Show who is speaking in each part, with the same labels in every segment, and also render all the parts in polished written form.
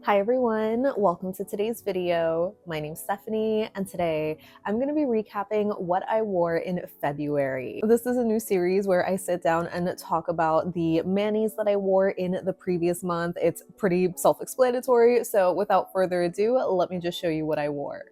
Speaker 1: Hi everyone, welcome to today's video. My name's Stephanie and today I'm going to be recapping what I wore in February. This is a new series where I sit down and talk about the manis that I wore in the previous month. It's pretty self-explanatory, so without further ado, let me just show you what I wore.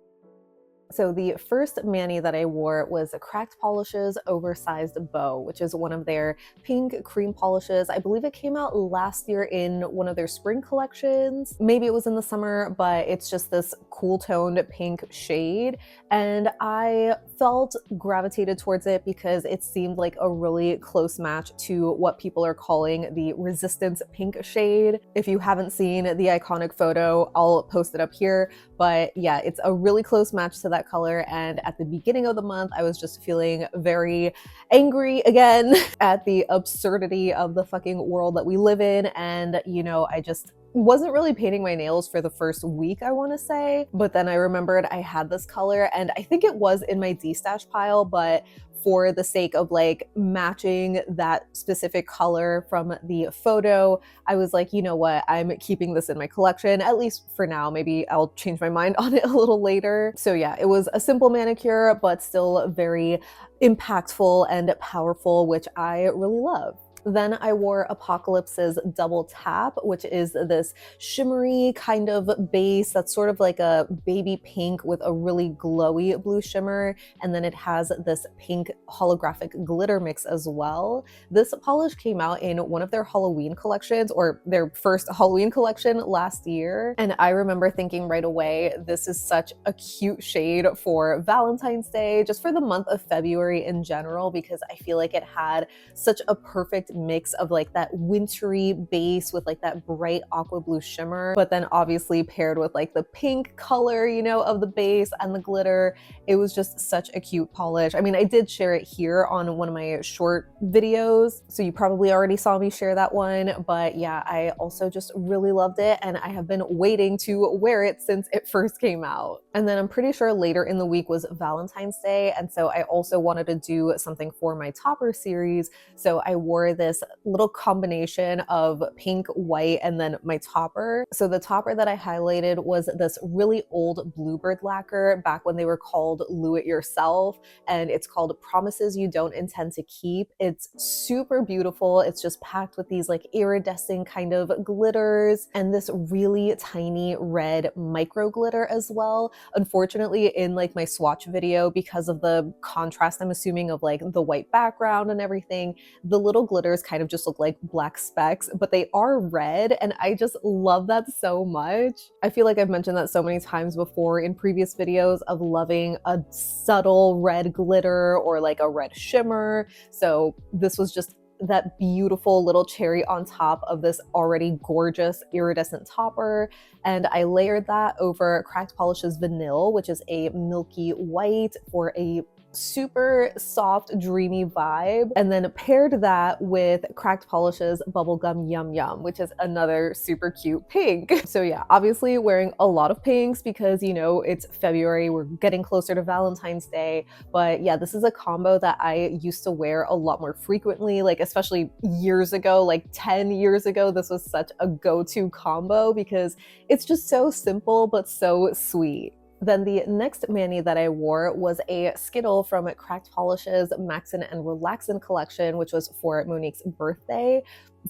Speaker 1: So the first mani that I wore was Cracked Polish's Oversized Bow, which is one of their pink cream polishes. I believe it came out last year in one of their spring collections. Maybe it was in the summer, but it's just this cool toned pink shade. And I felt gravitated towards it because it seemed like a really close match to what people are calling the Resistance pink shade. If you haven't seen the iconic photo, I'll post it up here. But yeah, it's a really close match to that color, and at the beginning of the month I was just feeling very angry again at the absurdity of the fucking world that we live in, and you know, I just wasn't really painting my nails for the first week, I want to say, but then I remembered I had this color and I think it was in my D-stash pile, but for the sake of like matching that specific color from the photo, I was like, you know what, I'm keeping this in my collection, at least for now. Maybe I'll change my mind on it a little later. So yeah, it was a simple manicure, but still very impactful and powerful, which I really love. Then I wore Apocalypse's Double Tap, which is this shimmery kind of base that's sort of like a baby pink with a really glowy blue shimmer. And then it has this pink holographic glitter mix as well. This polish came out in one of their Halloween collections, or their first Halloween collection last year. And I remember thinking right away, this is such a cute shade for Valentine's Day, just for the month of February in general, because I feel like it had such a perfect mix of like that wintry base with like that bright aqua blue shimmer, but then obviously paired with like the pink color, you know, of the base and the glitter. It was just such a cute polish. I mean, I did share it here on one of my short videos, so you probably already saw me share that one, but yeah, I also just really loved it and I have been waiting to wear it since it first came out. And then I'm pretty sure later in the week was Valentine's Day, and so I also wanted to do something for my topper series, so I wore this little combination of pink, white, and then my topper. So the topper that I highlighted was this really old Bluebird lacquer back when they were called Lou It Yourself, and it's called Promises You Don't Intend to Keep. It's super beautiful. It's just packed with these like iridescent kind of glitters and this really tiny red micro glitter as well. Unfortunately, in like my swatch video, because of the contrast, I'm assuming, of like the white background and everything, the little glitters kind of just look like black specks, but they are red, and I just love that so much. I feel like I've mentioned that so many times before in previous videos of loving a subtle red glitter or like a red shimmer, so this was just that beautiful little cherry on top of this already gorgeous iridescent topper. And I layered that over Cracked Polish's Vanille, which is a milky white for a super soft, dreamy vibe, and then paired that with Cracked Polish's Bubblegum Yum Yum, which is another super cute pink. So yeah, obviously wearing a lot of pinks because, you know, it's February, we're getting closer to Valentine's Day, but yeah, this is a combo that I used to wear a lot more frequently, like especially years ago, like 10 years ago, this was such a go-to combo because it's just so simple but so sweet. Then the next mani that I wore was a skittle from Cracked Polish's Maxin Relaxin collection, which was for Monique's birthday.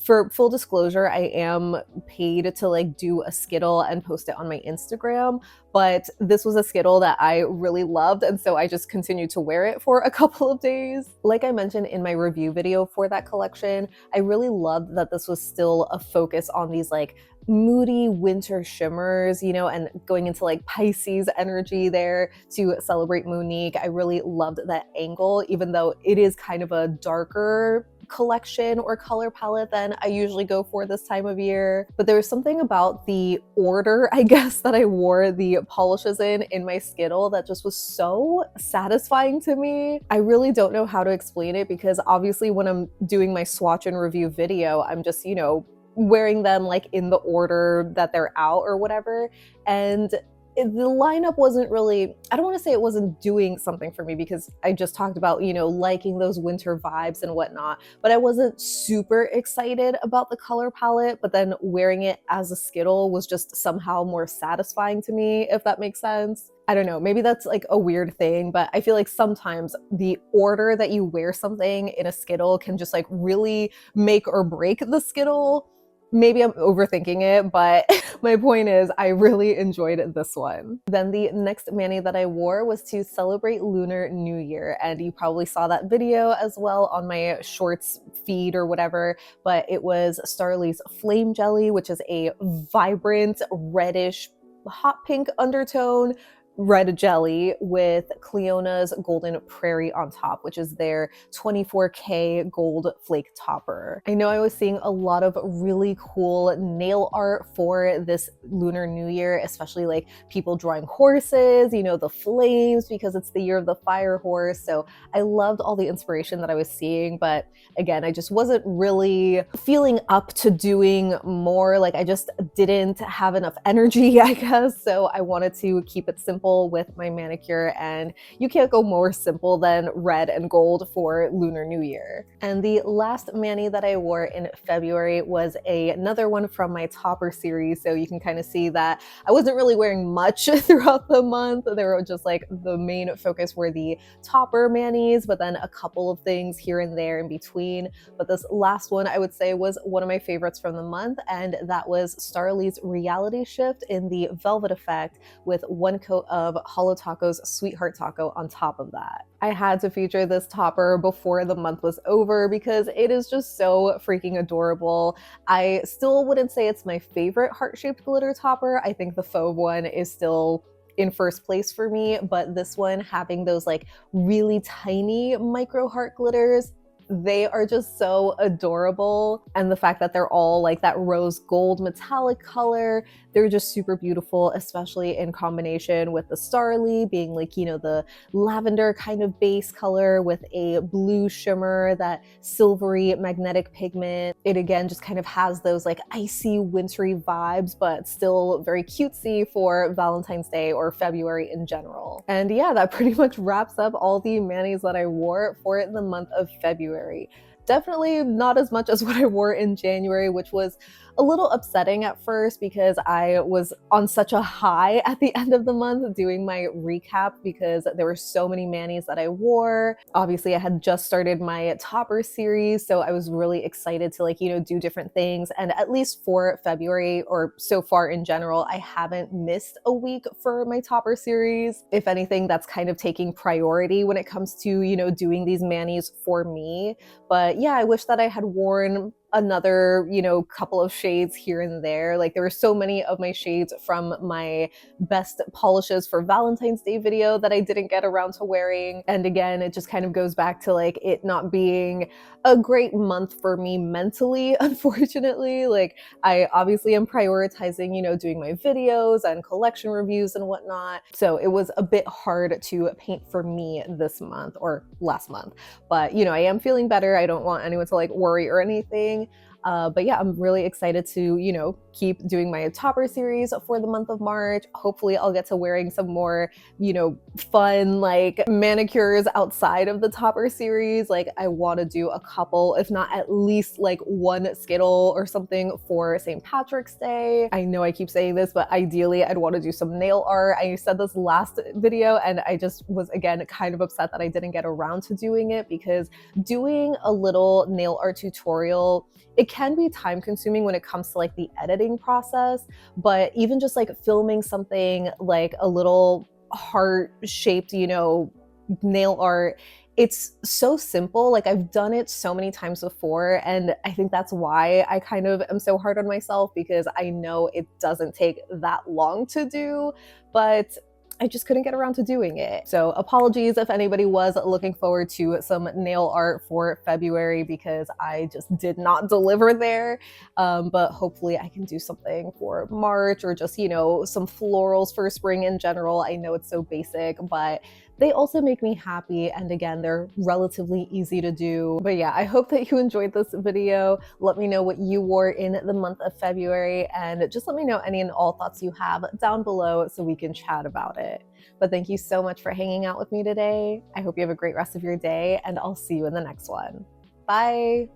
Speaker 1: For full disclosure, I am paid to like do a skittle and post it on my Instagram, but this was a skittle that I really loved, and so I just continued to wear it for a couple of days. Like I mentioned in my review video for that collection, I really loved that this was still a focus on these like moody winter shimmers, you know, and going into like Pisces energy there to celebrate Monique. I really loved that angle, even though it is kind of a darker collection or color palette than I usually go for this time of year. But there was something about the order, I guess, that I wore the polishes in my skittle that just was so satisfying to me. I really don't know how to explain it because obviously when I'm doing my swatch and review video, I'm just, you know, wearing them like in the order that they're out or whatever. And the lineup wasn't really, I don't want to say it wasn't doing something for me, because I just talked about, you know, liking those winter vibes and whatnot, but I wasn't super excited about the color palette. But then wearing it as a skittle was just somehow more satisfying to me, if that makes sense. I don't know, maybe that's like a weird thing, but I feel like sometimes the order that you wear something in a skittle can just like really make or break the skittle. Maybe I'm overthinking it, but my point is I really enjoyed this one. Then the next mani that I wore was to celebrate Lunar New Year, and you probably saw that video as well on my shorts feed or whatever, but it was Starrily's Flame Jelly, which is a vibrant reddish hot pink undertone red jelly with Clionadh's Golden Prairie on top, which is their 24K gold flake topper. I know I was seeing a lot of really cool nail art for this Lunar New Year, especially like people drawing horses, you know, the flames, because it's the year of the fire horse. So I loved all the inspiration that I was seeing, but again, I just wasn't really feeling up to doing more. Like I just didn't have enough energy, I guess. So I wanted to keep it simple with my manicure, and you can't go more simple than red and gold for Lunar New Year. And the last mani that I wore in February was another one from my topper series, so you can kind of see that I wasn't really wearing much throughout the month. They were just like the main focus were the topper manis, but then a couple of things here and there in between. But this last one I would say was one of my favorites from the month, and that was Starrily's Reality Shift in the Velvet Effect with one coat of Holo Taco's Sweetheart Taco on top of that. I had to feature this topper before the month was over because it is just so freaking adorable. I still wouldn't say it's my favorite heart-shaped glitter topper. I think the fauve one is still in first place for me, but this one having those like really tiny micro heart glitters, they are just so adorable. And the fact that they're all like that rose gold metallic color, they're just super beautiful, especially in combination with the Starrily being like, you know, the lavender kind of base color with a blue shimmer, that silvery magnetic pigment. It again just kind of has those like icy wintry vibes, but still very cutesy for Valentine's Day or February in general. And yeah, that pretty much wraps up all the manis that I wore for the month of February. Definitely not as much as what I wore in January, which was a little upsetting at first because I was on such a high at the end of the month doing my recap because there were so many manis that I wore. Obviously, I had just started my topper series, so I was really excited to like, you know, do different things. And at least for February, or so far in general, I haven't missed a week for my topper series. If anything, that's kind of taking priority when it comes to, you know, doing these manis for me. But yeah, I wish that I had worn another, you know, couple of shades here and there. Like there were so many of my shades from my best polishes for Valentine's Day video that I didn't get around to wearing. And again, it just kind of goes back to like it not being a great month for me mentally, unfortunately. Like I obviously am prioritizing, you know, doing my videos and collection reviews and whatnot. So it was a bit hard to paint for me this month or last month. But, you know, I am feeling better. I don't want anyone to like worry or anything. But yeah, I'm really excited to, you know, keep doing my topper series for the month of March. Hopefully I'll get to wearing some more, you know, fun like manicures outside of the topper series. Like I want to do a couple, if not at least like one skittle or something for St. Patrick's Day. I know I keep saying this, but ideally I'd want to do some nail art. I said this last video and I just was again kind of upset that I didn't get around to doing it, because doing a little nail art tutorial, it can be time consuming when it comes to like the editing process, but even just like filming something like a little heart shaped, you know, nail art, it's so simple. Like I've done it so many times before, and I think that's why I kind of am so hard on myself, because I know it doesn't take that long to do. But I just couldn't get around to doing it. So apologies if anybody was looking forward to some nail art for February, because I just did not deliver there. But hopefully I can do something for March, or just, you know, some florals for spring in general. I know it's so basic, but they also make me happy, and again, they're relatively easy to do. But yeah, I hope that you enjoyed this video. Let me know what you wore in the month of February, and just let me know any and all thoughts you have down below so we can chat about it. But thank you so much for hanging out with me today. I hope you have a great rest of your day, and I'll see you in the next one. Bye!